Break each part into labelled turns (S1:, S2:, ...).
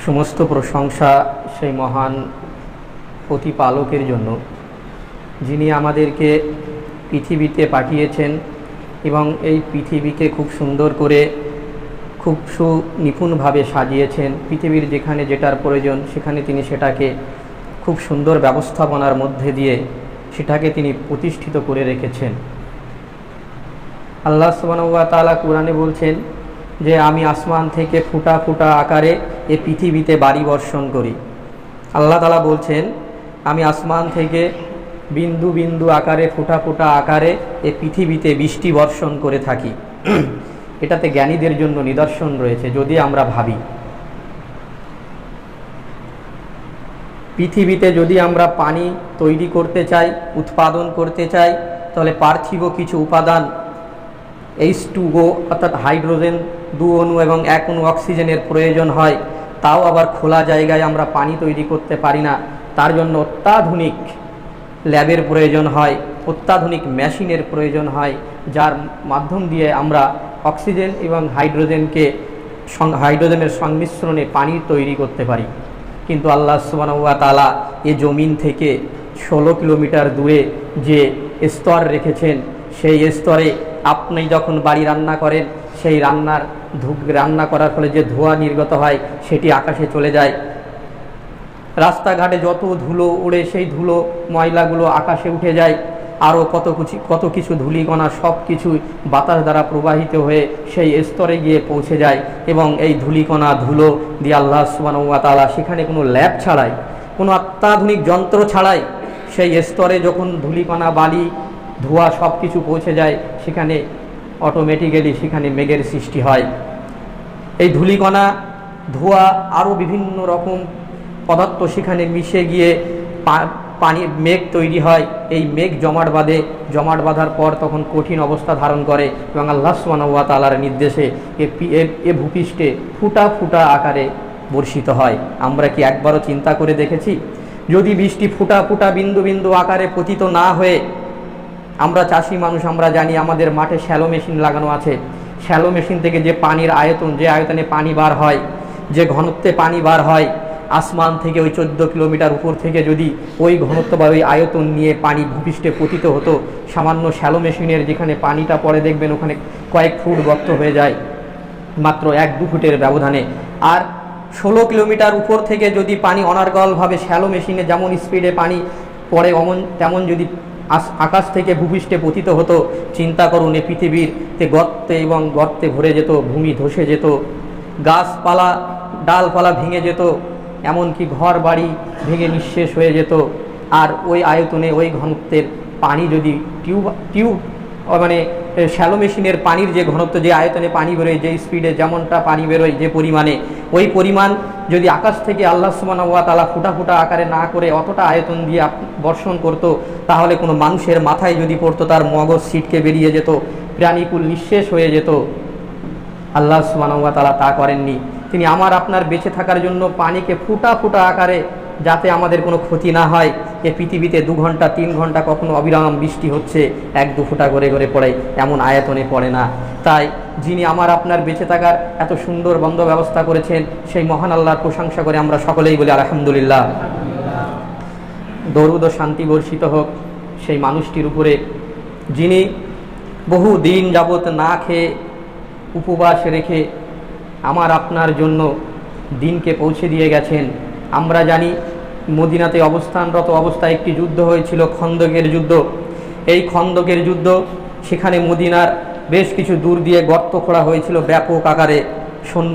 S1: সমস্ত প্রশংসা সেই মহান প্রতিপালকের জন্য, যিনি আমাদেরকে পৃথিবীতে পাঠিয়েছেন এবং এই পৃথিবীকে খুব সুন্দর করে খুব সুনিপুণভাবে সাজিয়েছেন। পৃথিবীর যেখানে যেটার প্রয়োজন সেখানে তিনি সেটাকে খুব সুন্দর ব্যবস্থাপনার মধ্যে দিয়ে সেটাকে তিনি প্রতিষ্ঠিত করে রেখেছেন। আল্লাহ সুবহানাহু ওয়া তাআলা কোরআনে বলছেন যে আমি আসমান থেকে ফুটা ফুটা আকারে এ পৃথিবীতে বাড়ি বর্ষণ করি। আল্লাহ তাআলা বলছেন আমি আসমান থেকে বিন্দু বিন্দু আকারে ফুটা ফুটা আকারে এ পৃথিবীতে বৃষ্টি বর্ষণ করে থাকি। এটাতে জ্ঞানীদের জন্য নিদর্শন রয়েছে। যদি আমরা ভাবি পৃথিবীতে যদি আমরা পানি তৈরি করতে চাই, উৎপাদন করতে চাই, তাহলে পার্থিব কিছু উপাদান H2O অর্থাৎ হাইড্রোজেন 2 অণু এবং 1 অণু অক্সিজেনের প্রয়োজন হয়। তাও আবার খোলা জায়গায় আমরা পানি তৈরি করতে পারি না। তার জন্য অত্যাধুনিক ল্যাবের প্রয়োজন হয়, অত্যাধুনিক মেশিনের প্রয়োজন হয়, যার মাধ্যম দিয়ে আমরা অক্সিজেন এবং হাইড্রোজেনের সংমিশ্রণে পানি তৈরি করতে পারি। কিন্তু আল্লাহ সুবহানাহু ওয়া তাআলা এ জমিন থেকে 16 কিলোমিটার দূরে যে স্তর রেখেছেন, সেই স্তরে আপনি যখন বাড়ি রান্না করেন, সেই রান্না করার ফলে যে ধোঁয়া নির্গত হয় সেটি আকাশে চলে যায়। রাস্তাঘাটে যত ধুলো উড়ে সেই ধুলো ময়লাগুলো আকাশে উঠে যায়। আরও কত কিছু ধূলিকণা সব কিছুই বাতাস দ্বারা প্রবাহিত হয়ে সেই স্তরে গিয়ে পৌঁছে যায়। এবং এই ধূলিকণা ধুলো দিয়ে আল্লাহ সুবহানাহু ওয়া তাআলা সেখানে কোনো ল্যাব ছাড়াই, কোনো অত্যাধুনিক যন্ত্র ছাড়াই সেই স্তরে যখন ধূলিকণা বালি ধোঁয়া সব কিছু পৌঁছে যায়, সেখানে অটোমেটিক্যালি সেখানে মেঘের সৃষ্টি হয়। এই ধূলিকণা ধোঁয়া আরও বিভিন্ন রকম পদার্থ সেখানে মিশে গিয়ে মেঘ তৈরি হয়। এই মেঘ জমাট বাঁধার পর তখন কঠিন অবস্থা ধারণ করে এবং আল্লাহ সুবহানাহু ওয়া তাআলার নির্দেশে এ ভূপৃষ্ঠে ফুটা ফুটা আকারে বর্ষিত হয়। আমরা কি একবারও চিন্তা করে দেখেছি যদি বৃষ্টি ফুটা ফুটা বিন্দু বিন্দু আকারে পতিত না হয়ে, আমরা চাষি মানুষ, আমরা জানি আমাদের মাঠে শ্যালো মেশিন লাগানো আছে। শ্যালো মেশিন থেকে যে পানির আয়তন, যে আয়তনে পানি বার হয়, যে ঘনত্বে পানি বার হয়, আসমান থেকে ওই 14 কিলোমিটার উপর থেকে যদি ওই ঘনত্ব বা ওই আয়তন নিয়ে পানি ভূপৃষ্ঠে পতিত হতো, সামান্য শ্যালো মেশিনের যেখানে পানিটা পড়ে দেখবেন ওখানে কয়েক ফুট গর্ত হয়ে যায় মাত্র 1-2 ফুটের ব্যবধানে। আর 16 কিলোমিটার উপর থেকে যদি পানি অনার্গলভাবে শ্যালো মেশিনে যেমন স্পিডে পানি পড়ে তেমন যদি আকাশ থেকে ভূপৃষ্ঠে পতিত হতো, চিন্তা করুন এই পৃথিবীতে গর্তে ভরে যেত, ভূমি ধসে যেত, গাছপালা ডালপালা ভেঙে যেত, এমনকি ঘর বাড়ি ভেঙে নিঃশেষ হয়ে যেত। আর ওই আয়তনে ওই ঘনত্বের পানি যদি মানে শ্যালো মেশিনের পানির যে ঘনত্ব, যে আয়তনে পানি বেরোয়, যে স্পিডে যেমনটা পানি বেরোয়, যে পরিমাণে, ওই পরিমাণ যদি আকাশ থেকে আল্লাহ সুবহানাহু ওয়া তাআলা ফুটা ফুটা আকারে না করে অতটা আয়তন দিয়ে বর্ষণ করত, তাহলে কোনো মানুষের মাথায় যদি পড়তো তার মগজ ছিটকে বেরিয়ে যেত, প্রাণীকুল নিঃশেষ হয়ে যেত। আল্লাহ সুবহানাহু ওয়া তাআলা তা করেননি। তিনি আমার আপনার বেঁচে থাকার জন্য পানিকে ফুটা ফুটা আকারে, যাতে আমাদের কোনো ক্ষতি না হয়, এ পৃথিবীতে 2 ঘন্টা 3 ঘন্টা কখনো অবিরাম বৃষ্টি হচ্ছে, 1-2 ফোঁটা করে করে পড়ে, এমন আয়তনে পড়ে না। তাই যিনি আমার আপনার বেঁচে থাকার এত সুন্দর বন্ধ ব্যবস্থা করেছেন, সেই মহান আল্লাহর প্রশংসা করে আমরা সকলেই বলি আলহামদুলিল্লাহ। দরুদ ও শান্তি বর্ষিত হোক সেই মানুষটির উপরে, যিনি বহু দিন যাবৎ না খেয়ে উপবাস রেখে আমার আপনার জন্য দিনকে পৌঁছে দিয়ে গেছেন। আমরা জানি মদিনাতে অবস্থানরত অবস্থায় একটি যুদ্ধ হয়েছিল, খন্দকের যুদ্ধ। এই খন্দকের যুদ্ধ, সেখানে মদিনার বেশ কিছু দূর দিয়ে গর্ত খোঁড়া হয়েছিল ব্যাপক আকারে,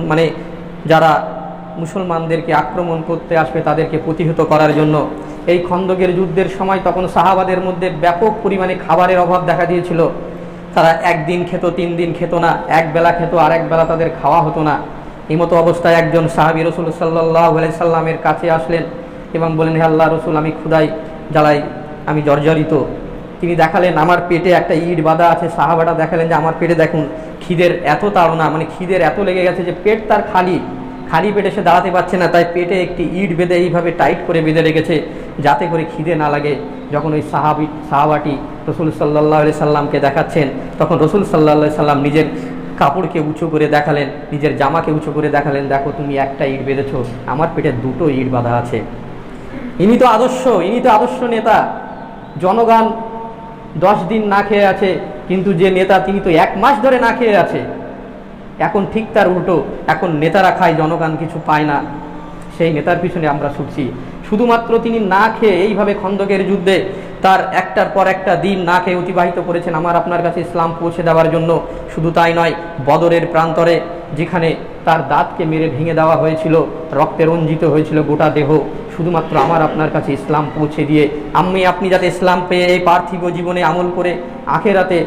S1: মানে যারা মুসলমানদেরকে আক্রমণ করতে আসবে তাদেরকে প্রতিহত করার জন্য। এই খন্দকের যুদ্ধের সময় তখন সাহাবাদের মধ্যে ব্যাপক পরিমাণে খাবারের অভাব দেখা দিয়েছিল। তারা একদিন খেত, 3 দিন খেত না, এক বেলা খেত, আর এক বেলা তাদের খাওয়া হতো না। এই মতো অবস্থায় একজন সাহাবী রাসূল সাল্লাল্লাহু আলাইহি সাল্লামের কাছে আসলেন এবং বললেন, হে আল্লাহর রাসূল, আমি ক্ষুধায় জ্বালায়, আমি জর্জরিত। তিনি দেখালেন আমার পেটে একটা ইট বাঁধা আছে। সাহাবাটা দেখালেন যে আমার পেটে দেখুন খিদের এত তাড়না, মানে খিদের এত লেগে গেছে যে পেট তার খালি পেটে সে দাঁড়াতে পারছে না, তাই পেটে একটি ইট বেঁধে এইভাবে টাইট করে বেঁধে রেখেছে যাতে করে খিদে না লাগে। যখন ওই সাহাবাটি রাসূল সাল্লাল্লাহু আলাইহি সাল্লামকে দেখাচ্ছেন, তখন রাসূল সাল্লাল্লাহু আলাইহি সাল্লাম নিজের কাপড়কে উঁচু করে দেখালেন, নিজের জামাকে উঁচু করে দেখালেন, দেখো তুমি একটা ইট বেঁধেছ, আমার পেটে দুটো ইট বাঁধা আছে। ইনি তো আদর্শ নেতা। জনগণ 10 দিন না খেয়ে আছে, কিন্তু যে নেতা তিনি তো 1 মাস ধরে না খেয়ে আছে। এখন ঠিক তার উল্টো, এখন নেতারা খায়, জনগণ কিছু পায় না, সেই নেতার পিছনে আমরা ছুটছি। শুধুমাত্র তিনি না খেয়ে এইভাবে খন্দকের যুদ্ধে তার একটার পর একটা দিন না খেয়ে অতিবাহিত করেছেন আমার আপনার কাছে ইসলাম পৌঁছে দেওয়ার জন্য। শুধু তাই নয়, বদরের প্রান্তরে যেখানে তার দাঁতকে মেরে ভেঙে দেওয়া হয়েছিল, রক্তে রঞ্জিত হয়েছিল গোটা দেহ, শুধুমাত্র আমার আপনার কাছে ইসলাম পৌঁছে দিয়ে আপনি যাতে ইসলাম পেয়ে এই পার্থিব জীবনে আমল করে আখেরাতে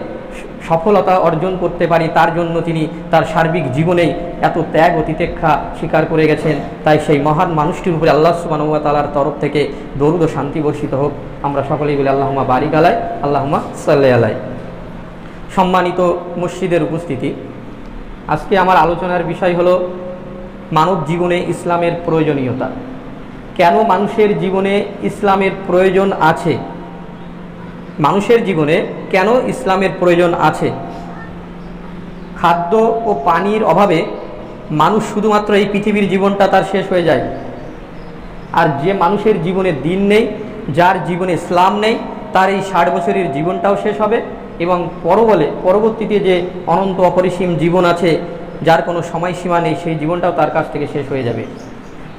S1: সফলতা অর্জন করতে পারি, তার জন্য তিনি তার সার্বিক জীবনেই এত ত্যাগ ও তিতিক্ষা স্বীকার করে গেছেন। তাই সেই মহান মানুষটির উপরে আল্লাহ সুবহানাহু ওয়া তাআলার তরফ থেকে দরুদ ও শান্তি বর্ষিত হোক। আমরা সকলেই বলি আল্লাহুম্মা বারিক আলাই, আল্লাহুম্মা সাল্লি আলাই। সম্মানিত মসজিদের উপস্থিতি, আজকে আমার আলোচনার বিষয় হলো মানব জীবনে ইসলামের প্রয়োজনীয়তা। কেন মানুষের জীবনে ইসলামের প্রয়োজন আছে? মানুষের জীবনে কেন ইসলামের প্রয়োজন আছে? খাদ্য ও পানির অভাবে মানুষ শুধুমাত্র এই পৃথিবীর জীবনটা তার শেষ হয়ে যায়। আর যে মানুষের জীবনে দিন নেই, যার জীবনে ইসলাম নেই, তার এই 60 বছরের জীবনটাও শেষ হবে এবং পরবর্তীতে যে অনন্ত অপরিসীম জীবন আছে, যার কোনো সময়সীমা নেই, সেই জীবনটাও তার কাছ থেকে শেষ হয়ে যাবে।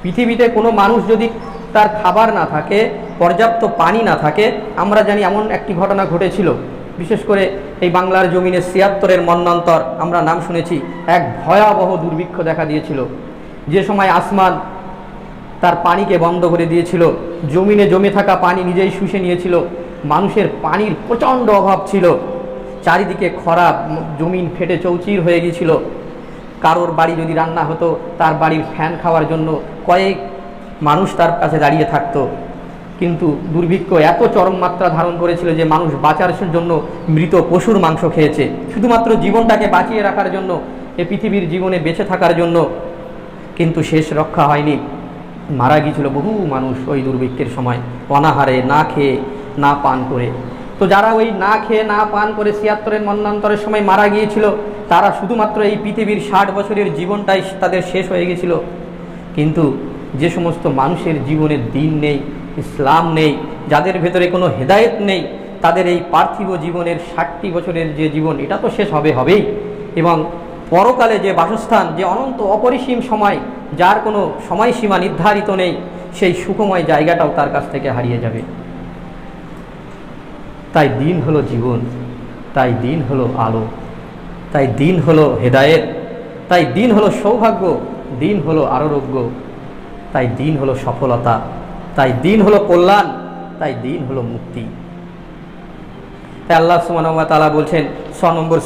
S1: পৃথিবীতে কোনো মানুষ যদি তার খাবার না থাকে, পর্যাপ্ত পানি না থাকে, আমরা জানি এমন একটি ঘটনা ঘটেছিল, বিশেষ করে এই বাংলার জমিনে ৭৬-এর মন্বন্তর আমরা নাম শুনেছি, এক ভয়াবহ দুর্ভিক্ষ দেখা দিয়েছিল। যে সময় আসমান তার পানিকে বন্ধ করে দিয়েছিল, জমিনে জমে থাকা পানি নিজেই শুষে নিয়েছিল, মানুষের পানির প্রচণ্ড অভাব ছিল, চারিদিকে খরা, জমিন ফেটে চৌচির হয়ে গিয়েছিল। কারোর বাড়ি যদি রান্না হতো, তার বাড়ির ফ্যান খাওয়ার জন্য কয়েক মানুষ তার কাছে দাঁড়িয়ে থাকতো। কিন্তু দুর্ভিক্ষ এত চরম মাত্রা ধারণ করেছিল যে মানুষ বাঁচার জন্য মৃত পশুর মাংস খেয়েছে, শুধুমাত্র জীবনটাকে বাঁচিয়ে রাখার জন্য, এই পৃথিবীর জীবনে বেঁচে থাকার জন্য। কিন্তু শেষ রক্ষা হয়নি, মারা গিয়েছিল বহু মানুষ ওই দুর্ভিক্ষের সময়, অনাহারে, না খেয়ে না পান করে। তো যারা ওই না খেয়ে না পান করে ৭৬-এর মন্বন্তরের সময় মারা গিয়েছিল, তারা শুধুমাত্র এই পৃথিবীর 60 বছরের জীবনটাই তাদের শেষ হয়ে গেছিল। কিন্তু যে সমস্ত মানুষের জীবনে দিন নেই, ইসলাম নেই, যাদের ভেতরে কোনো হেদায়েত নেই, তাদের এই পার্থিব জীবনের 60 বছরের যে জীবন, এটা তো শেষ হবেই, এবং পরকালে যে বাসস্থান, যে অনন্ত অপরিসীম সময়, যার কোনো সময়সীমা নির্ধারিত নেই, সেই সুখময় জায়গাটাও তার কাছ থেকে হারিয়ে যাবে। তাই দিন হলো জীবন, তাই দিন হলো আলো, তাই দিন হলো হেদায়েত, তাই দিন হলো সৌভাগ্য, দিন হলো আরোগ্য, তাই দিন হলো সফলতা, তাই দিন হলো কল্যাণ, তাই দিন হলো মুক্তি। তাই আল্লাহ সুবহানাহু ওয়া তাআলা বলছেন 6 নম্বর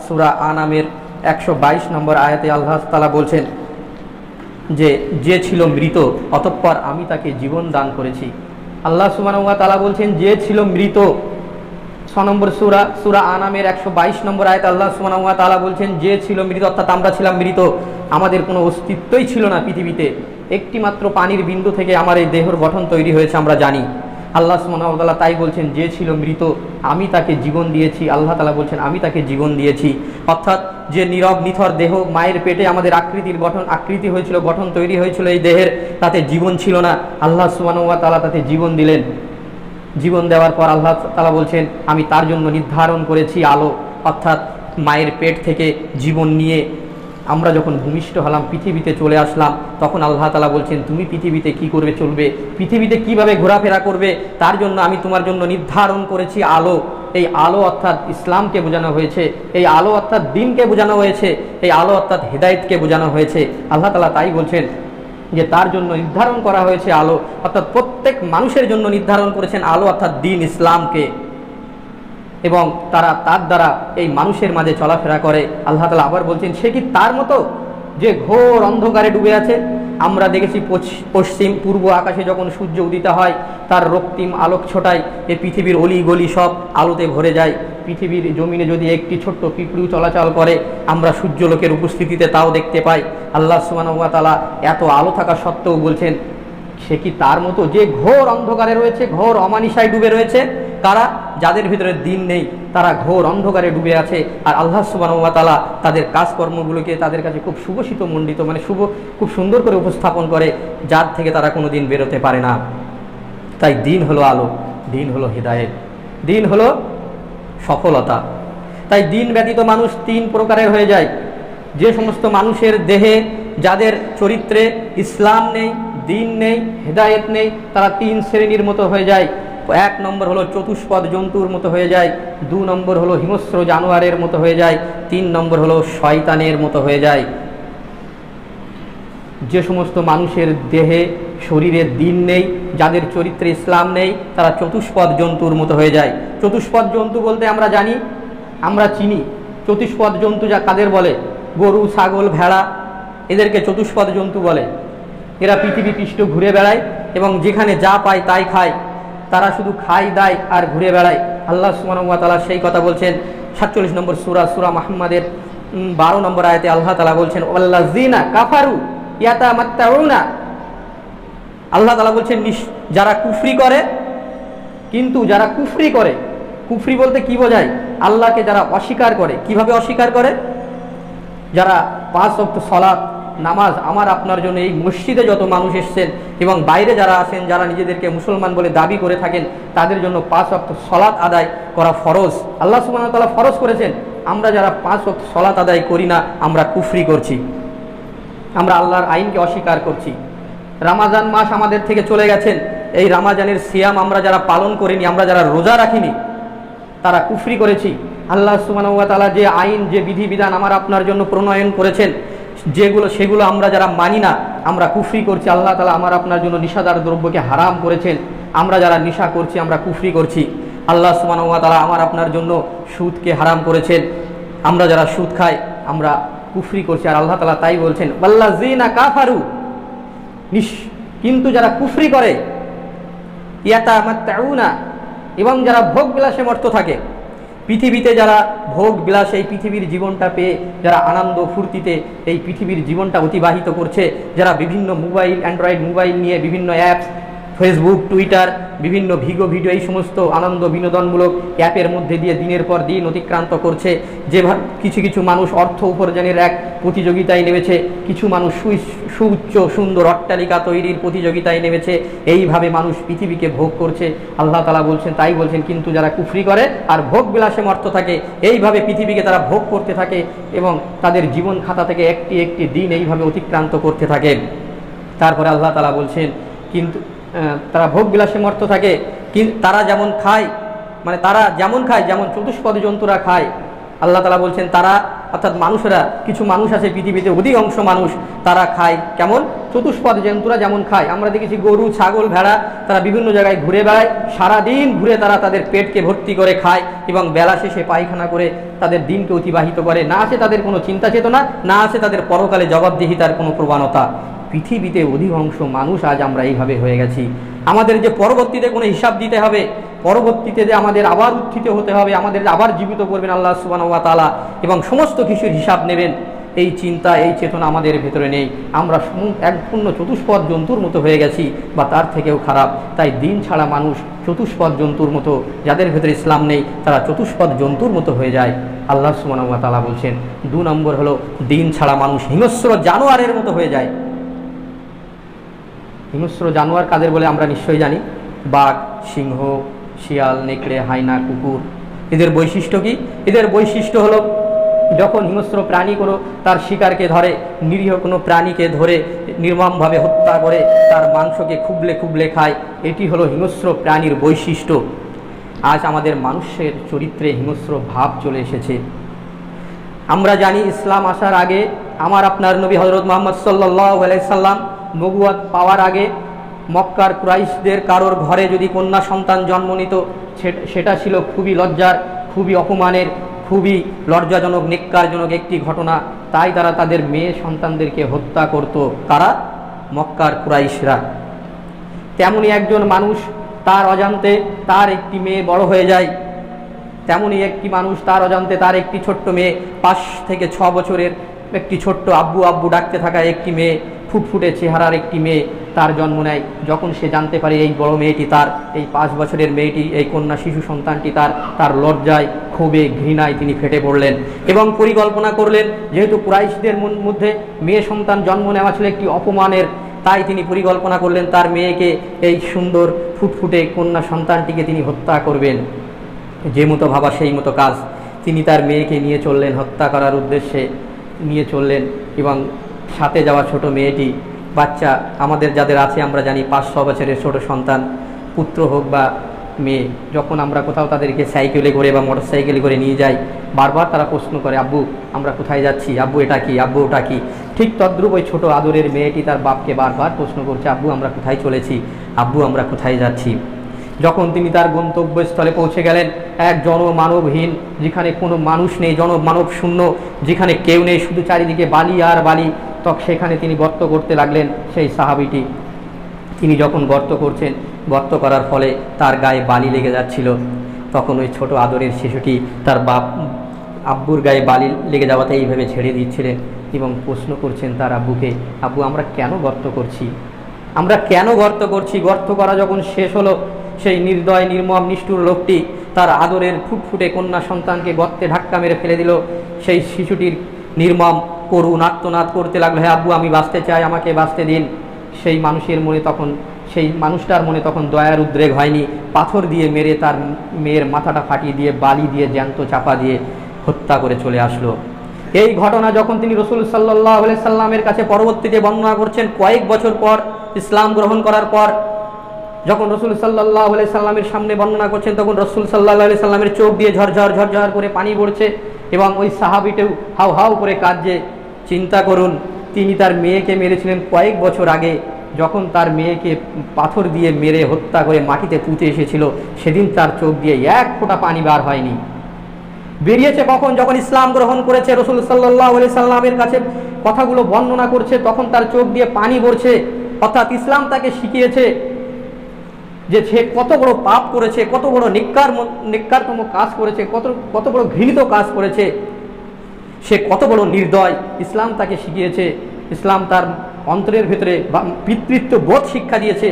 S1: সূরা আনামের 122 নম্বর আয়াতে আল্লাহ তাআলা বলছেন যে ছিল মৃত, অতঃপর আমি তাকে জীবন দান করেছি। আল্লাহ সুবহানাহু ওয়া তাআলা বলছেন যে ছিল মৃত। 6 নম্বর সূরা আনামের 122 নম্বর আয়াতে আল্লাহ সুবহানাহু ওয়া তাআলা বলছেন যে ছিল মৃত, অর্থাৎ আমরা ছিলাম মৃত, আমাদের কোনো অস্তিত্বই ছিল না পৃথিবীতে। একটি মাত্র পানির বিন্দু থেকে আমার এই দেহের গঠন তৈরি হয়েছে, আমরা জানি। আল্লাহ সুবহানাহু ওয়া তাআলা তাই বলছেন যে ছিল মৃত, আমি তাকে জীবন দিয়েছি। আল্লাহ তাআলা বলছেন আমি তাকে জীবন দিয়েছি, অর্থাৎ যে নীরব নিথর দেহ, মায়ের পেটে আমাদের আকৃতি হয়েছিল, গঠন তৈরি হয়েছিল এই দেহের, তাতে জীবন ছিল না। আল্লাহ সুবহানাহু ওয়া তাআলা তাতে জীবন দিলেন। জীবন দেওয়ার পর আল্লাহ তাআলা বলছেন আমি তার জন্য নির্ধারণ করেছি আলো, অর্থাৎ মায়ের পেট থেকে জীবন নিয়ে আমরা যখন ভূমিষ্ঠ হলাম, পৃথিবীতে চলে আসলাম, তখন আল্লাহ তাআলা বলছেন তুমি পৃথিবীতে কি করবে, চলবে, পৃথিবীতে কিভাবে ঘোরাফেরা করবে, তার জন্য আমি তোমার জন্য নির্ধারণ করেছি আলো। এই আলো অর্থাৎ ইসলামকে বোঝানো হয়েছে, এই আলো অর্থাৎ দ্বীনকে বোঝানো হয়েছে, এই আলো অর্থাৎ হেদায়েতকে বোঝানো হয়েছে। আল্লাহ তাআলা তাই বলছেন যে তার জন্য নির্ধারণ করা হয়েছে আলো, অর্থাৎ প্রত্যেক মানুষের জন্য নির্ধারণ করেছেন আলো অর্থাৎ দ্বীন ইসলামকে, এবং তারা তার দ্বারা এই মানুষের মাঝে চলাফেরা করে। আল্লাহ তাআলা আবার বলছেন সে কি তার মতো যে ঘোর অন্ধকারে ডুবে আছে? আমরা দেখেছি পশ্চিম পূর্ব আকাশে যখন সূর্য উদিত হয়, তার রক্তিম আলোক ছোটায়, এই পৃথিবীর অলি গলি সব আলোতে ভরে যায়। পৃথিবীর জমিনে যদি একটি ছোট্ট পিঁপড়ু চলাচল করে, আমরা সূর্যলোকের উপস্থিতিতে তাও দেখতে পাই। আল্লাহ সুবহানাহু ওয়া তাআলা এত আলো থাকা সত্ত্বেও বলছেন সে কি তার মতো যে ঘোর অন্ধকারে রয়েছে, ঘোর অমানিসায় ডুবে রয়েছে? কারা? যাদের ভিতরে দিন নেই, তারা ঘোর অন্ধকারে ডুবে আছে, আর আল্লাহ সুবহানাহু ওয়া তাআলা তাদের কাজকর্মগুলোকে তাদের কাছে খুব সুগঠিত মণ্ডিত, মানে খুব সুন্দর করে উপস্থাপন করে, যার থেকে তারা কোনো দিন বেরোতে পারে না। তাই দিন হলো আলো, দিন হলো হিদায়েত, দিন হলো সফলতা। তাই দিন ব্যতীত মানুষ তিন প্রকারের হয়ে যায়। যে সমস্ত মানুষের দেহে, যাদের চরিত্রে ইসলাম নেই, দিন নেই, হেদায়েত নেই, তারা তিন শ্রেণীর মতো হয়ে যায়। এক নম্বর হলো চতুষ্পদ জন্তুর মতো হয়ে যায়, 2 নম্বর হলো হিংস্র জানোয়ারের মতো হয়ে যায়, 3 নম্বর হলো শয়তানের মতো হয়ে যায়। যে সমস্ত মানুষের দেহে শরীরে দিন নেই, যাদের চরিত্রে ইসলাম নেই, তারা চতুষ্পদ জন্তুর মতো হয়ে যায়। চতুষ্পদ জন্তু বলতে আমরা জানি, আমরা চিনি চতুষ্পদ জন্তু যা কাদের বলে? গরু, ছাগল, ভেড়া, এদেরকে চতুষ্পদ জন্তু বলে। এরা পৃথিবী পৃষ্ঠ ঘুরে বেড়ায় এবং যেখানে যা পায় তাই খায়, তারা শুধু খায় দায় আর ঘুরে বেড়ায়। আল্লাহ সুবহানাহু ওয়া তাআলা সেই কথা বলছেন 47 নম্বর সূরা মুহাম্মাদের 12 নম্বর আয়াতে আল্লাহ তাআলা বলছেন, ওয়াল্লাযিনা কাফারু ইয়াতামাত্তাউনা। আল্লাহ তাআলা বলছেন যারা কুফরি করে, কিন্তু যারা কুফরি করে, কুফরি বলতে কি বোঝায়? আল্লাহকে যারা অস্বীকার করে। কিভাবে অস্বীকার করে? যারা 5 ওয়াক্ত সালাত নামাজ, আমার আপনার জন্য এই মসজিদে যত মানুষ এসছেন এবং বাইরে যারা আছেন, যারা নিজেদেরকে মুসলমান বলে দাবি করে থাকেন, তাদের জন্য 5 ওয়াক্ত সালাত আদায় করা ফরজ। আল্লাহ সুবহানাহু ওয়া তাআলা ফরজ করেছেন। আমরা যারা 5 ওয়াক্ত সালাত আদায় করি না, আমরা কুফরি করছি, আমরা আল্লাহর আইনকে অস্বীকার করছি। রমাজান মাস আমাদের থেকে চলে গেছেন, এই রমাজানের সিয়াম আমরা যারা পালন করিনি, আমরা যারা রোজা রাখিনি, তারা কুফরি করেছি। আল্লাহ সুবহানাহু ওয়া তাআলা যে আইন, যে বিধিবিধান আমার আপনার জন্য প্রণয়ন করেছেন, সেগুলো আমরা যারা মানি না, আমরা কুফরি করছি। আল্লাহ তাআলা আমার আপনার জন্য নিষাদার দ্রব্যকে হারাম করেছেন, আমরা যারা নেশা করছি, আমরা কুফরি করছি। আল্লাহ সুবহানাহু ওয়া তাআলা আমার আপনার জন্য সুদকে হারাম করেছেন, আমরা যারা সুদ খাই, আমরা কুফরি করছি। আর আল্লাহ তাআলা তাই বলছেন, ওয়াল্লাযিনা কাফারু, কিন্তু যারা কুফরি করে, ইয়াতামাত্তাউনা, এবং যারা ভোগ বিলাসে মত্ত থাকে। পৃথিবীতে যারা ভোগ বিলাস, এই পৃথিবীর জীবনটা পেয়ে যারা আনন্দ ফুর্তিতে এই পৃথিবীর জীবনটা অতিবাহিত করছে, যারা বিভিন্ন মোবাইল, অ্যান্ড্রয়েড মোবাইল নিয়ে বিভিন্ন অ্যাপস, ফেসবুক, টুইটার, বিভিন্ন ভিডিও, এই সমস্ত আনন্দ বিনোদনমূলক অ্যাপের মধ্যে দিয়ে দিনের পর দিন অতিক্রান্ত করছে। যে কিছু মানুষ অর্থ উপার্জনের এক প্রতিযোগিতায় নেমেছে, কিছু মানুষ সুউচ্চ সুন্দর অট্টালিকা তৈরির প্রতিযোগিতায় নেমেছে। এইভাবে মানুষ পৃথিবীকে ভোগ করছে। আল্লাহ তাআলা বলছেন, তাই বলছেন, কিন্তু যারা কুফরি করে আর ভোগ বিলাসে মত্ত থাকে, এইভাবে পৃথিবীকে তারা ভোগ করতে থাকে এবং তাদের জীবন খাতা থেকে একটি একটি দিন এইভাবে অতিক্রান্ত করতে থাকে। তারপরে আল্লাহ তাআলা বলছেন, কিন্তু তারা ভোগ বিলাসে মত্ত থাকে, তারা যেমন খায়, মানে তারা যেমন খায়, যেমন চতুষ্পদ জন্তুরা খায়। আল্লাহ তাআলা বলছেন তারা, অর্থাৎ মানুষেরা, কিছু মানুষ আছে পৃথিবীতে, অধিকাংশ মানুষ তারা খায় কেমন? চতুষ্পদ জন্তুরা যেমন খায়। আমরা দেখেছি গরু, ছাগল, ভেড়া, তারা বিভিন্ন জায়গায় ঘুরে বেড়ায়, সারাদিন ঘুরে তারা তাদের পেটকে ভর্তি করে খায় এবং বেলা শেষে পায়খানা করে তাদের দিনকে অতিবাহিত করে। না আছে তাদের কোনো চিন্তা চেতনা, না আছে তাদের পরকালে জবাবদিহিতার কোনো প্রবণতা। পৃথিবীতে অধিকাংশ মানুষ আজ আমরা এইভাবে হয়ে গেছি। আমাদের যে পরবর্তীতে কোনো হিসাব দিতে হবে, পরবর্তীতে যে আমাদের আবার উত্থিত হতে হবে, আমাদের আবার জীবিত করবেন আল্লাহ সুবহানাহু ওয়া তাআলা এবং সমস্ত কিছুর হিসাব নেবেন, এই চিন্তা, এই চেতনা আমাদের ভেতরে নেই। আমরা পূর্ণ চতুষ্পদ জন্তুর মতো হয়ে গেছি বা তার থেকেও খারাপ। তাই দিন ছাড়া মানুষ চতুষ্পদ জন্তুর মতো, যাদের ভেতরে ইসলাম নেই, তারা চতুষ্পদ জন্তুর মতো হয়ে যায়। আল্লাহ সুবহানাহু ওয়া তাআলা বলছেন 2 নম্বর হলো দিন ছাড়া মানুষ হিংস্র জানোয়ারের মতো হয়ে যায়। হিংস্র জানোয়ার কাদের বলে আমরা নিশ্চয়ই জানি। বাঘ, সিংহ, শিয়াল, নেকড়ে, হায়না, কুকুর। এদের বৈশিষ্ট্য কি? এদের বৈশিষ্ট্য হলো যখন হিংস্র প্রাণী কোনো তার শিকারকে ধরে, নিরীহ কোনো প্রাণীকে ধরে নির্মমভাবে হত্যা করে তার মাংসকে খুবলে খুবলে খায়, এটি হলো হিংস্র প্রাণীর বৈশিষ্ট্য। আজ আমাদের মানুষের চরিত্রে হিংস্র ভাব চলে এসেছে। আমরা জানি ইসলাম আসার আগে আমার আপনার নবী হযরত মুহাম্মদ সাল্লাল্লাহু আলাইহি সাল্লাম নবুয়ত পাওয়ার আগে মক্কার কুরাইশদের কারোর ঘরে যদি কন্যা সন্তান জন্ম নিত, সেটা ছিল খুবই লজ্জার, খুবই অপমানের, খুবই লজ্জাজনক, নেক্কারজনক একটি ঘটনা। তাই তারা তাদের মেয়ে সন্তানদেরকে হত্যা করত। কারা? মক্কার কুরাইশরা। তেমনি একজন মানুষ তার অজান্তে তার একটি মেয়ে বড় হয়ে যায়, তেমনি একটি মানুষ তার অজান্তে তার একটি ছোট্ট মেয়ে, 5 থেকে 6 বছরের একটি ছোট্ট আব্বু আব্বু ডাকতে থাকা একটি মেয়ে, ফুটফুটে চেহারার একটি মেয়ে, তার জন্ম নেয়। যখন সে জানতে পারে এই বড় মেয়েটি তার, এই 5 বছরের মেয়েটি, এই কন্যা শিশু সন্তানটি তার লজ্জায়, ক্ষোভে, ঘৃণায় তিনি ফেটে পড়লেন এবং পরিকল্পনা করলেন, যেহেতু কুরাইশদের মধ্যে মেয়ে সন্তান জন্ম নেওয়া ছিল একটি অপমানের, তাই তিনি পরিকল্পনা করলেন তার মেয়েকে, এই সুন্দর ফুটফুটে কন্যা সন্তানটিকে তিনি হত্যা করবেন। যে মতো ভাবা সেই মতো কাজ, তিনি তার মেয়েকে নিয়ে চললেন, হত্যা করার উদ্দেশ্যে নিয়ে চললেন। এবং সাথে যাওয়া ছোট মেয়েটি, বাচ্চা আমাদের যাদের আছে আমরা জানি 5-6 বছরের ছোট সন্তান, পুত্র হোক বা মেয়ে, যখন আমরা কোথাও তাদেরকে সাইকেলে করে বা মোটর সাইকেলে করে নিয়ে যাই, বারবার তারা প্রশ্ন করে, আব্বু আমরা কোথায় যাচ্ছি, আব্বু এটা কি, আব্বু ওটা কি। ঠিক তদ্রূপ ওই ছোট আদরের মেয়েটি তার বাপকে বারবার প্রশ্ন করছে, আব্বু আমরা কোথায় চলেছি, আব্বু আমরা কোথায় যাচ্ছি। যখন তিনি তার গন্তব্যস্থলে পৌঁছে গেলেন, এক জনমানবহীন, যেখানে কোনো মানুষ নেই, জনমানব শূন্য, যেখানে কেউ নেই, শুধু চারিদিকে বালি আর বালি, তখন সেখানে তিনি গর্ত করতে লাগলেন। সেই সাহাবীটি তিনি যখন গর্ত করছেন, গর্ত করার ফলে তার গায়ে বালি লেগে যাচ্ছিল, তখন ওই ছোট আদরের শিশুটি তার আব্বুর গায়ে বালি লেগে যাওয়াতে এইভাবে ছেড়ে দিচ্ছিলেন এবং প্রশ্ন করছেন তার আব্বুকে, আব্বু আমরা কেন গর্ত করছি, আমরা কেন গর্ত করছি। গর্ত করা যখন শেষ হলো, সেই নির্দয় নির্মম নিষ্ঠুর লোকটি তার আদরের ফুটফুটে কন্যা সন্তানকে গর্তে ধাক্কা মেরে ফেলে দিল। সেই শিশুটির নির্মম করুণ আর্তনাদ করতে লাগলো, হ্যাঁ আব্বু আমি বাঁচতে চাই, আমাকে বাঁচতে দিন। সেই মানুষটার মনে তখন দয়ার উদ্রেক হয়নি, পাথর দিয়ে মেরে তার মেয়ের মাথাটা ফাটিয়ে দিয়ে বালি দিয়ে জ্যান্ত চাপা দিয়ে হত্যা করে চলে আসলো। এই ঘটনা যখন তিনি রাসূল সাল্লাল্লাহু আলাইহি সাল্লামের কাছে পরবর্তীতে বর্ণনা করছেন, কয়েক বছর পর ইসলাম গ্রহণ করার পর যখন রাসূল সাল্লাল্লাহু আলাইহি সাল্লামের সামনে বর্ণনা করছেন, তখন রাসূল সাল্লাল্লাহু আলাইহি সাল্লামের চোখ দিয়ে ঝরঝর করে পানি পড়ছে এবং ওই সাহাবীটাও হাউ হাউ করে কাঁদছে। চিন্তা করুন, তিনি তার মেয়েকে মেরেছিলেন কয়েক বছর আগে, যখন তার মেয়েকে পাথর দিয়ে মেরে হত্যা করে মাটিতে পুঁতে এসেছিল, সেদিন তার চোখ দিয়ে এক ফোঁটা পানি বার হয়নি। বেরিয়েছে কখন, যখন ইসলাম গ্রহণ করেছে। রাসূল সাল্লাল্লাহু আলাইহি সাল্লামের কাছে কথাগুলো বর্ণনা করছে, তখন তার চোখ দিয়ে পানি পড়ছে। অর্থাৎ ইসলাম তাকে শিখিয়েছে যে সে কত বড় পাপ করেছে, কত বড় নিক্কারতম কাজ করেছে, কত বড় ঘৃণিত কাজ করেছে, সে কত বড় নির্দয়। ইসলাম তাকে শিখিয়েছে, ইসলাম তার অন্তরের ভেতরে পিতৃত্ব বোধ শিক্ষা দিয়েছে,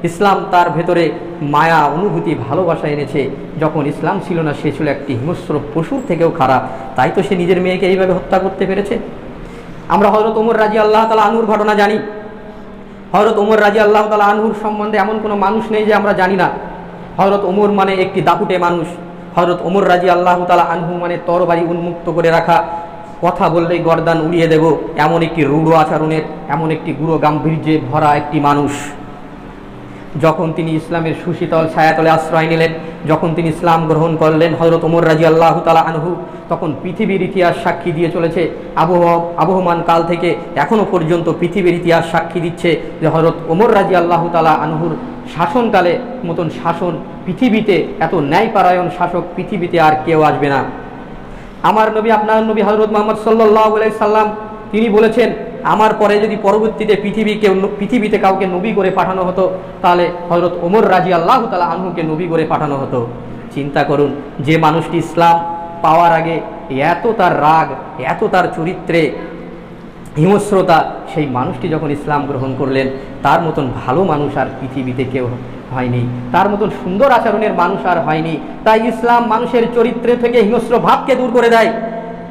S1: ইসলাম তার ভেতরে মায়া, অনুভূতি, ভালোবাসা এনেছে। যখন ইসলাম ছিল না, সে ছিল একটি হিংস্র পশুর থেকেও খারাপ, তাই তো সে নিজের মেয়েকে এইভাবে হত্যা করতে পেরেছে। আমরা হযরত ওমর রাদিয়াল্লাহু তাআলা আনহুর ঘটনা জানি। হযরত ওমর রাদিয়াল্লাহু তাআলা আনহুর সম্বন্ধে এমন কোনো মানুষ নেই যে আমরা জানি না। হযরত ওমর মানে একটি দাপুটে মানুষ। হযরত ওমর রাদিয়াল্লাহু তাআলা আনহু মানে তরবারি উন্মুক্ত করে রাখা, কথা বললেই গর্দান উড়িয়ে দেব, এমন একটি রূঢ় আচরণের, এমন একটি গুরু গাম্ভীর্যে ভরা একটি মানুষ। যখন তিনি ইসলামের সুশীতল ছায়াতলে আশ্রয় নিলেন, যখন তিনি ইসলাম গ্রহণ করলেন হযরত ওমর রাদিয়াল্লাহু তাআলা আনহু, তখন পৃথিবীর ইতিহাস সাক্ষী দিয়ে চলেছে, আবহমান কাল থেকে এখনো পর্যন্ত পৃথিবীর ইতিহাস সাক্ষী দিচ্ছে যে হযরত ওমর রাদিয়াল্লাহু তাআলা আনহুর শাসনকালে মতন শাসন পৃথিবীতে, এত ন্যায়পরায়ণ শাসক পৃথিবীতে আর কেউ আসবে না। আমার নবী, আপনার নবী হযরত মুহাম্মদ সাল্লাল্লাহু আলাইহি সাল্লাম, তিনি বলেছেন, আমার পরে যদি পরবর্তীতে পৃথিবীতে কাউকে নবী করে পাঠানো হতো, তাহলে হযরত ওমর রাদিয়াল্লাহু তাআলা আনহুকে নবী করে পাঠানো হতো। চিন্তা করুন, যে মানুষটি ইসলাম পাওয়ার আগে এত তার রাগ, এত তার চরিত্রে হিংস্রতা, সেই মানুষটি যখন ইসলাম গ্রহণ করলেন, তার মতন ভালো মানুষ আর পৃথিবীতে কেউ হয়নি, তার মতন সুন্দর আচরণের মানুষ আর হয়নি। তাই ইসলাম মানুষের চরিত্র থেকে হিংস্র ভাবকে দূর করে দেয়,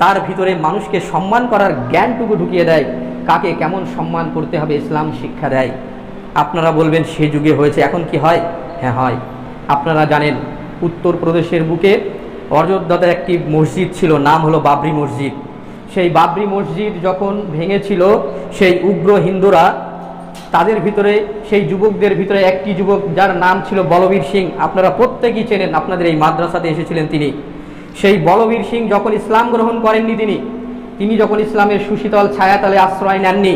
S1: তার ভিতরে মানুষকে সম্মান করার জ্ঞানটুকু ঢুকিয়ে দেয়, কাকে কেমন সম্মান করতে হবে ইসলাম শিক্ষা দেয়। আপনারা বলবেন সে যুগে হয়েছে, এখন কি হয়? হ্যাঁ হয়। আপনারা জানেন উত্তরপ্রদেশের বুকে অযোধ্যাতে একটি মসজিদ ছিল, নাম হলো বাবরি মসজিদ। সেই বাবরি মসজিদ যখন ভেঙেছিল, সেই উগ্র হিন্দুরা, তাদের ভিতরে, সেই যুবকদের ভিতরে একটি যুবক যার নাম ছিল বলবীর সিং, আপনারা প্রত্যেকেই চেনেন, আপনাদের এই মাদ্রাসাতে এসেছিলেন তিনি। সেই বলবীর সিং যখন ইসলাম গ্রহণ করেননি, তিনি যখন ইসলামের সুশীতল ছায়াতলে আশ্রয় নেননি,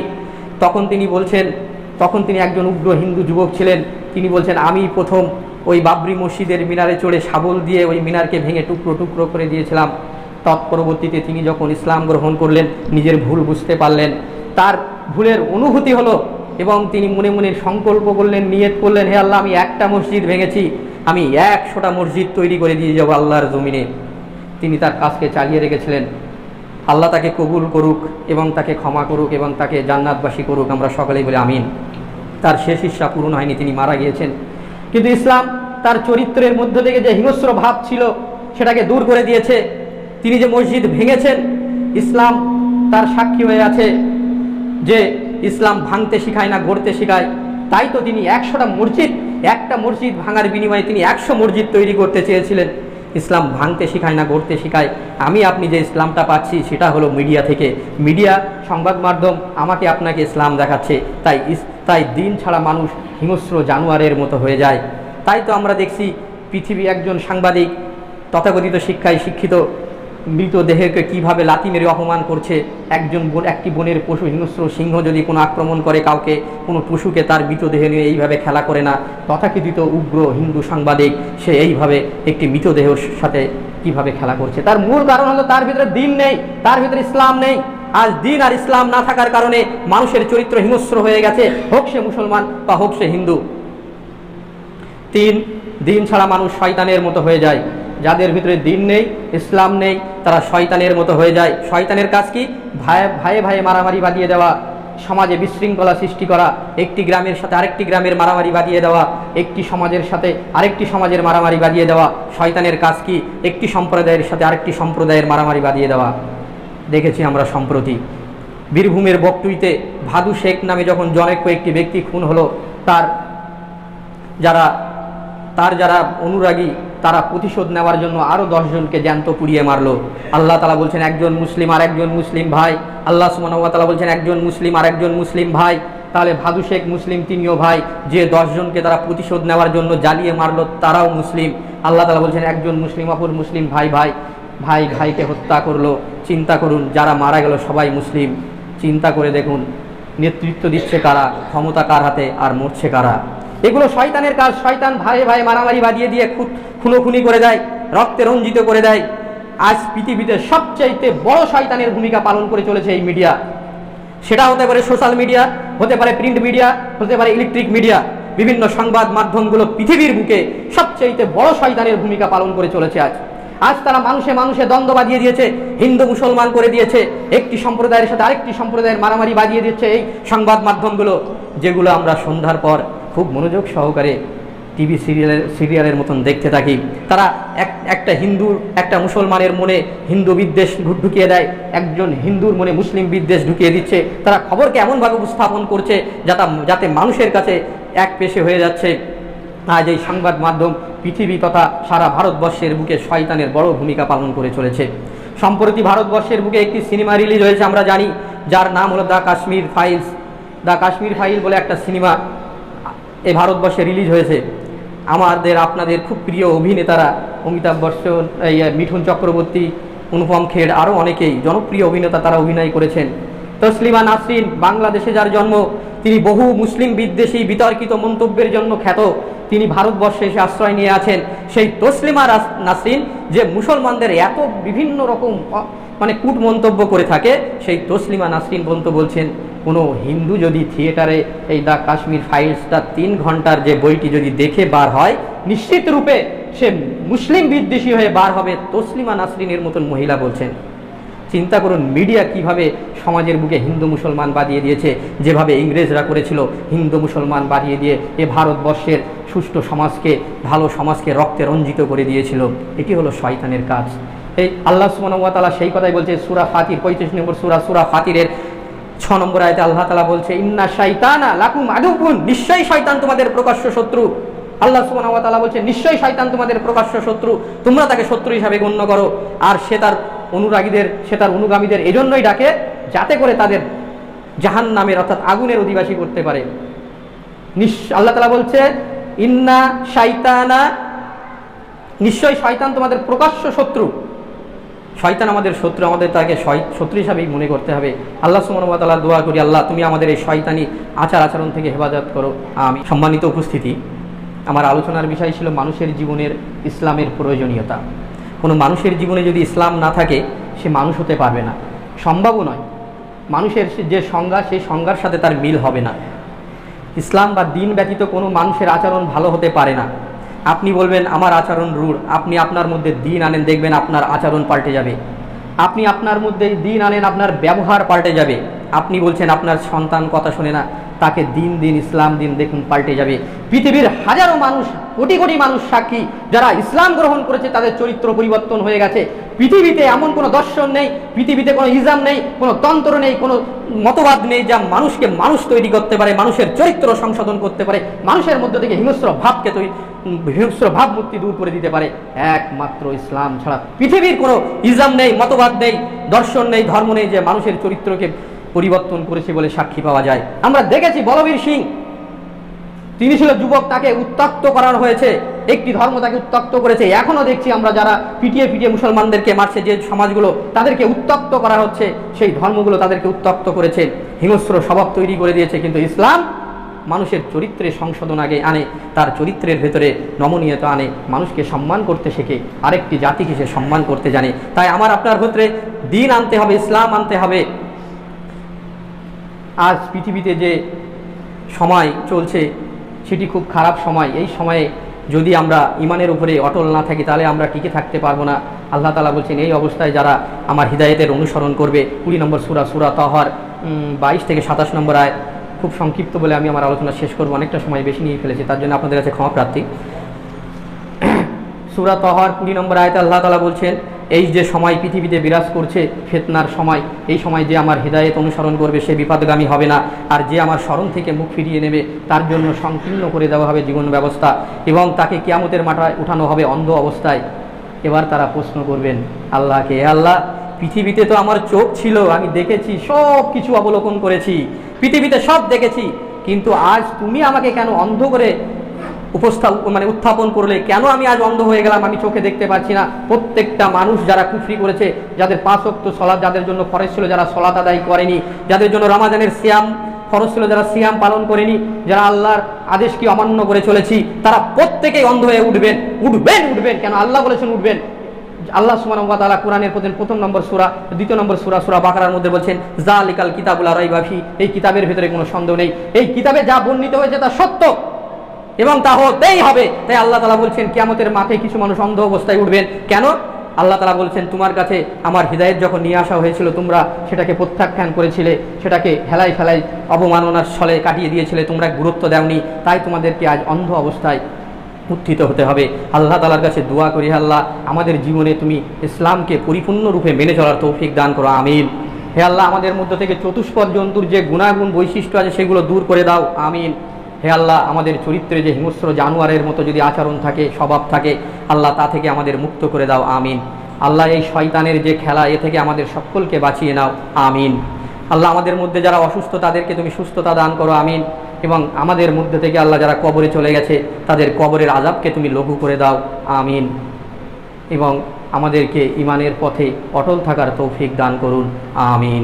S1: তখন তিনি একজন উগ্র হিন্দু যুবক ছিলেন। তিনি বলছেন, আমি প্রথম ওই বাবরি মসজিদের মিনারে চড়ে শাবল দিয়ে ওই মিনারকে ভেঙে টুকরো টুকরো করে দিয়েছিলাম। তৎপরবর্তীতে তিনি যখন ইসলাম গ্রহণ করলেন, নিজের ভুল বুঝতে পারলেন, তার ভুলের অনুভূতি হলো এবং তিনি মনে মনে সংকল্প করলেন, নিয়ত করলেন, হে আল্লাহ, আমি একটা মসজিদ ভেঙেছি, আমি 100টা মসজিদ তৈরি করে দিয়ে যাবো আল্লাহর জমিনে। তিনি তার কাজকে চালিয়ে রেখেছিলেন। আল্লাহ তাকে কবুল করুক এবং তাকে ক্ষমা করুক এবং তাকে জান্নাতবাসী করুক, আমরা সকলেই বলি আমিন। তার শেষ ইচ্ছা পূরণ হয়নি, তিনি মারা গিয়েছেন। কিন্তু ইসলাম তার চরিত্রের মধ্য থেকে যে হিংস্র ভাব ছিল সেটাকে দূর করে দিয়েছে। তিনি যে মসজিদ ভেঙেছেন, ইসলাম তার সাক্ষী হয়ে আছে যে ইসলাম ভাঙতে শিখায় না, গড়তে শিখায়। তাই তো তিনি 100টা মসজিদ, একটা মসজিদ ভাঙার বিনিময়ে তিনি 100 মসজিদ তৈরি করতে চেয়েছিলেন। ইসলাম ভাঙতে শিখায় না, গড়তে শিখায়। আমি আপনি যে ইসলামটা পাচ্ছি সেটা হলো মিডিয়া থেকে। মিডিয়া, সংবাদ মাধ্যম আমাকে আপনাকে ইসলাম দেখাচ্ছে। তাই দিন ছাড়া মানুষ হিংস্র জানোয়ারের মতো হয়ে যায়। তাই তো আমরা দেখছি পৃথিবী একজন সাংবাদিক তথাকথিত শিক্ষায় শিক্ষিত মৃতদেহকে কিভাবে লাথি মেরে অপমান করছে। একটি বনের পশু, হিংস্র সিংহ যদি কোনো আক্রমণ করে কাউকে, কোনো পশুকে, তার মৃতদেহ নিয়ে এইভাবে খেলা করে না। তথাকথিত উগ্র হিন্দু সাংবাদিক সে এইভাবে একটি মৃতদেহের সাথে কিভাবে খেলা করছে। তার মূল কারণ হলো তার ভিতরে দিন নেই, তার ভিতরে ইসলাম নেই। আজ দিন আর ইসলাম না থাকার কারণে মানুষের চরিত্র হিংস্র হয়ে গেছে, হোক সে মুসলমান বা হোক সে হিন্দু। দিন ছাড়া মানুষ শয়তানের মতো হয়ে যায়। যাদের ভিতরে দিন নেই, ইসলাম নেই, তারা শয়তানের মতো হয়ে যায়। শয়তানের কাজ কি? ভাইয়ে ভাইয়ে মারামারি বাঁধিয়ে দেওয়া, সমাজে বিশৃঙ্খলা সৃষ্টি করা, একটি গ্রামের সাথে আরেকটি গ্রামের মারামারি বাঁধিয়ে দেওয়া, একটি সমাজের সাথে আরেকটি সমাজের মারামারি বাঁধিয়ে দেওয়া। শয়তানের কাজ কি? একটি সম্প্রদায়ের সাথে আরেকটি সম্প্রদায়ের মারামারি বাঁধিয়ে দেওয়া। দেখেছি আমরা সম্প্রতি বীরভূমের বকটুইতে ভাদু শেখ নামে যখন জনের কয়েকটি ব্যক্তি খুন হলো, তার যারা অনুরাগী তারা প্রতিশোধ নেওয়ার জন্য আরও 10 জনকে জ্যান্ত পুড়িয়ে মারলো। আল্লাহ তাআলা বলছেন একজন মুসলিম আর একজন মুসলিম ভাই। আল্লাহ সুবহানাহু ওয়া তাআলা বলছেন একজন মুসলিম আর একজন মুসলিম ভাই। তাহলে ভাদু শেখ মুসলিম, তিনিও ভাই। যে 10 জনকে তারা প্রতিশোধ নেওয়ার জন্য জ্বালিয়ে মারলো তারাও মুসলিম। আল্লাহ তাআলা বলছেন একজন মুসলিম অপর মুসলিম ভাইকে হত্যা করলো। চিন্তা করুন, যারা মারা গেল সবাই মুসলিম। চিন্তা করে দেখুন নেতৃত্ব দিচ্ছে কারা, ক্ষমতা কার হাতে, আর মরছে কারা। এগুলো শয়তানের কাজ। শয়তান ভাইয়ে ভাই মারামারি বাঁধিয়ে দিয়ে খুনোখুনি করে দেয়, রক্তে রঞ্জিত করে দেয়। আজ পৃথিবীতে সবচাইতে বড় শয়তানের ভূমিকা পালন করে চলেছে এই মিডিয়া। সেটা হতে পারে সোশ্যাল মিডিয়া, হতে পারে প্রিন্ট মিডিয়া, হতে পারে ইলেকট্রিক মিডিয়া। বিভিন্ন সংবাদ মাধ্যমগুলো পৃথিবীর বুকে সবচাইতে বড় শয়তানের ভূমিকা পালন করে চলেছে। আজ তারা মানুষে দ্বন্দ্ব বাঁধিয়ে দিয়েছে, হিন্দু মুসলমান করে দিয়েছে, একটি সম্প্রদায়ের সাথে আরেকটি সম্প্রদায়ের মারামারি বাঁধিয়ে দিচ্ছে এই সংবাদ মাধ্যমগুলো, যেগুলো আমরা সন্ধ্যার পর খুব মনোযোগ সহকারে টিভি সিরিয়ালের মতন দেখতে থাকি। তারা একটা হিন্দুর, একটা মুসলমানের মনে হিন্দু বিদ্বেষ ঢুকিয়ে দেয়, একজন হিন্দুর মনে মুসলিম বিদ্বেষ ঢুকিয়ে দিচ্ছে। তারা খবরকে এমনভাবে উপস্থাপন করছে যাতে মানুষের কাছে এক পেশে হয়ে যাচ্ছে। আজ এই সংবাদ মাধ্যম পৃথিবী তথা সারা ভারতবর্ষের বুকে শয়তানের বড় ভূমিকা পালন করে চলেছে। সম্প্রতি ভারতবর্ষের বুকে একটি সিনেমা রিলিজ হয়েছে, আমরা জানি, যার নাম হলো the Kashmir files. The Kashmir file বলে একটা সিনেমা এই ভারতবর্ষে রিলিজ হয়েছে। আপনাদের খুব প্রিয় অভিনেতারা অমিতাভ বচ্চন, মিঠুন চক্রবর্তী, অনুপম খের, আরও অনেকেই জনপ্রিয় অভিনেতা তারা অভিনয় করেছেন। তসলিমা নাসরিন, বাংলাদেশে যার জন্ম, তিনি বহু মুসলিম বিদ্বেষী বিতর্কিত মন্তব্যের জন্য খ্যাত। তিনি ভারতবর্ষে এসে আশ্রয় নিয়ে আছেন। সেই তসলিমা নাসরিন যে মুসলমানদের এত বিভিন্ন রকম কূট মন্তব্য করে থাকে, সেই তসলিমা নাসরিন বলছেন কোনো হিন্দু যদি থিয়েটারে এই দ্য কাশ্মীর ফাইলসটা 3 ঘন্টার যে বইটি যদি দেখে বার হয়, নিশ্চিত রূপে সে মুসলিম বিদ্বেষী হয়ে বার হবে। তসলিমা নাসরিনের মতন মহিলা বলছেন। চিন্তা করুন মিডিয়া কিভাবে সমাজের বুকে হিন্দু মুসলমান বাঁধিয়ে দিয়েছে, যেভাবে ইংরেজরা করেছিল, হিন্দু মুসলমান বাঁধিয়ে দিয়ে এ ভারতবর্ষের সুষ্ঠু সমাজকে, ভালো সমাজকে রক্তে রঞ্জিত করে দিয়েছিল। এটি হলো শয়তানের কাজ। এই আল্লাহ সুবহানাহু ওয়া তাআলা সেই কথাই বলছে সূরা ফাতির 35 নম্বর সূরা ফাতিরের 6 নম্বর আয়াতে আল্লাহ তাআলা বলছে ইন্না শাইতানা লাকুম আদুউন, নিশ্চয়ই শয়তান তোমাদের প্রকাশ্য শত্রু। আল্লাহ সুবহানাহু ওয়া তাআলা বলছে নিশ্চয়ই শয়তান তোমাদের প্রকাশ্য শত্রু, তোমরা তাকে শত্রু হিসাবে গণ্য করো। আর সে তার অনুগামীদের এজন্যই ডাকে যাতে করে তাদের জাহান্নামের অর্থাৎ আগুনের অধিবাসী করতে পারে। আল্লাহ তাআলা বলছে ইন্না শাইতানা, নিশ্চয়ই শয়তান তোমাদের প্রকাশ্য শত্রু। শয়তান আমাদের শত্রু, আমাদের তাকে শত্রু হিসাবেই মনে করতে হবে। আল্লাহ সুবহানাহু ওয়া তাআলা দোয়া করি, আল্লাহ তুমি আমাদের এই শয়তানি আচরণ থেকে হেফাজত করো। আমি সম্মানিত উপস্থিতি, আমার আলোচনার বিষয় ছিল মানুষের জীবনের ইসলামের প্রয়োজনীয়তা। কোনো মানুষের জীবনে যদি ইসলাম না থাকে সে মানুষ হতে পারবে না, সম্ভবও নয়। মানুষের যে সংজ্ঞা, সেই সংজ্ঞার সাথে তার মিল হবে না। ইসলাম বা দিন ব্যতীত কোনো মানুষের আচরণ ভালো হতে পারে না। আপনি বলবেন আমার আচরণ রূঢ়, আপনি আপনার মধ্যে দিন আনেন, দেখবেন আপনার আচরণ পাল্টে যাবে। আপনি আপনার মধ্যে দিন আনেন, আপনার ব্যবহার পাল্টে যাবে। আপনি বলছেন আপনার সন্তান কথা শোনে না, তাকে দিন দিন ইসলাম দিন দেখুন পাল্টে যাবে। পৃথিবীর হাজারো মানুষ, কোটি কোটি মানুষ সাক্ষী, যারা ইসলাম গ্রহণ করেছে তাদের চরিত্র পরিবর্তন হয়ে গেছে। পৃথিবীতে এমন কোনো দর্শন নেই, পৃথিবীতে কোনো ইসলাম নেই, কোনো তন্ত্র নেই, কোনো মতবাদ নেই যা মানুষকে মানুষ তৈরি করতে পারে, মানুষের চরিত্র সংশোধন করতে পারে, মানুষের মধ্যে থেকে হিংস্র ভাবমূর্তি দূর করে দিতে পারে। একমাত্র ইসলাম ছাড়া পৃথিবীর কোনো ইসলাম নেই, মতবাদ নেই, দর্শন নেই, ধর্ম নেই যে মানুষের চরিত্রকে পরিবর্তন করেছে বলে সাক্ষী পাওয়া যায়। আমরা দেখেছি বলবীর সিং, তিনি ছিল যুবক, তাকে উত্ত্যক্ত করানো হয়েছে, একটি ধর্ম তাকে উত্ত্যক্ত করেছে। এখনো দেখছি আমরা যারা পিটিয়ে পিটিয়ে মুসলমানদেরকে মারছে, যে সমাজগুলো তাদেরকে উত্ত্যক্ত করা হচ্ছে, সেই ধর্মগুলো তাদেরকে উত্ত্যক্ত করেছে, হিংস্র স্বভাব তৈরি করে দিয়েছে। কিন্তু ইসলাম মানুষের চরিত্রে সংশোধন আগে আনে, তার চরিত্রের ভেতরে নমনীয়তা আনে, মানুষকে সম্মান করতে শেখে, আরেকটি জাতিকে সে সম্মান করতে জানে। তাই আমার আপনার ভেতরে দিন আনতে হবে, ইসলাম আনতে হবে। আজ পৃথিবীতে যে সময় চলছে সেটি খুব খারাপ সময়। এই সময়ে যদি আমরা ইমানের উপরে অটল না থাকি তাহলে আমরা টিকে থাকতে পারবো না। আল্লাহ তাআলা বলছেন, এই অবস্থায় যারা আমার হিদায়েতের অনুসরণ করবে, 20 নম্বর সূরা তাহার 22 থেকে 27 নম্বর আয়াত। খুব সংক্ষিপ্ত বলে আমি আমার আলোচনা শেষ করবো, অনেকটা সময় বেশি নিয়ে ফেলেছি, তার জন্য আপনাদের কাছে ক্ষমা প্রার্থী। সূরা তাহার 20 নম্বর আয়াতে আল্লাহ তাআলা বলছেন, এই যে সময় পৃথিবীতে বিরাজ করছে ফিতনার সময়, এই সময় যে আমার হিদায়েত অনুসরণ করবে সে বিপদগামী হবে না, আর যে আমার স্মরণ থেকে মুখ ফিরিয়ে নেবে তার জন্য সংকীর্ণ করে দেওয়া হবে জীবন ব্যবস্থা, এবং তাকে কিয়ামতের মাঠে উঠানো হবে অন্ধ অবস্থায়। এবার তারা প্রশ্ন করবেন আল্লাহকে, আল্লাহ, পৃথিবীতে তো আমার চোখ ছিল, আমি দেখেছি, সব কিছু অবলোকন করেছি, পৃথিবীতে সব দেখেছি, কিন্তু আজ তুমি আমাকে কেন অন্ধ করে উত্থাপন করলে? কেন আমি আজ অন্ধ হয়ে গেলাম, আমি চোখে দেখতে পাচ্ছি না? প্রত্যেকটা মানুষ যারা কুফরি করেছে, যাদের 5 ওয়াক্ত সালাত যাদের জন্য ফরজ ছিল, যারা সালাত আদায় করেনি, যাদের জন্য রমাদানের সিয়াম ফরজ ছিল, যারা সিয়াম পালন করেনি, যারা আল্লাহর আদেশকে অমান্য করে চলেছি, তারা প্রত্যেকেই অন্ধ হয়ে উঠবেন, উঠবেন, উঠবেন। কেন আল্লাহ বলেছেন উঠবেন? আল্লাহ সুবহানাহু ওয়া তাআলা কোরআনের প্রথম নম্বর সূরা, 2 নম্বর সূরা বাকারার মধ্যে বলছেন, যালিকাল কিতাবুল লা রাইবা ফি, এই কিতাবের ভিতরে কোনো সন্দেহ নেই, এই কিতাবে যা বর্ণিত হয়েছে তা সত্য এবং তা হতেই হবে। তাই আল্লাহ তাআলা বলছেন কিয়ামতের মাঠে কিছু মানুষ অন্ধ অবস্থায় উঠবেন। কেন? আল্লাহ তাআলা বলছেন, তোমার কাছে আমার হিদায়াত যখন নিয়ে আসা হয়েছিল তোমরা সেটাকে প্রত্যাখ্যান করেছিলে, সেটাকে হেলাই ফেলাই অবমাননার ছলে কাটিয়ে দিয়েছিলে, তোমরা গুরুত্ব দাওনি, তাই তোমাদেরকে আজ অন্ধ অবস্থায় উত্থিত হতে হবে। আল্লাহ তাআলার কাছে দোয়া করি, আল্লাহ আমাদের জীবনে তুমি ইসলামকে পরিপূর্ণরূপে মেনে চলার তৌফিক দান করো, আমিন। হে আল্লাহ, আমাদের মধ্য থেকে চতুষ্পদ জন্তুর যে গুণাগুণ বৈশিষ্ট্য আছে সেগুলো দূর করে দাও, আমিন। হে আল্লাহ, আমাদের চরিত্রে যে হিংস্র জানোয়ারের মতো যদি আচরণ থাকে, স্বভাব থাকে, আল্লাহ তা থেকে আমাদের মুক্ত করে দাও, আমিন। আল্লাহ, এই শয়তানের যে খেলা, এ থেকে আমাদের সকলকে বাঁচিয়ে নাও, আমিন। আল্লাহ, আমাদের মধ্যে যারা অসুস্থ তাদেরকে তুমি সুস্থতা দান করো, আমিন। এবং আমাদের মধ্যে থেকে আল্লাহ যারা কবরে চলে গেছে তাদের কবরের আযাবকে তুমি লঘু করে দাও, আমিন। এবং আমাদেরকে ঈমানের পথে অটল থাকার তৌফিক দান করুন, আমিন।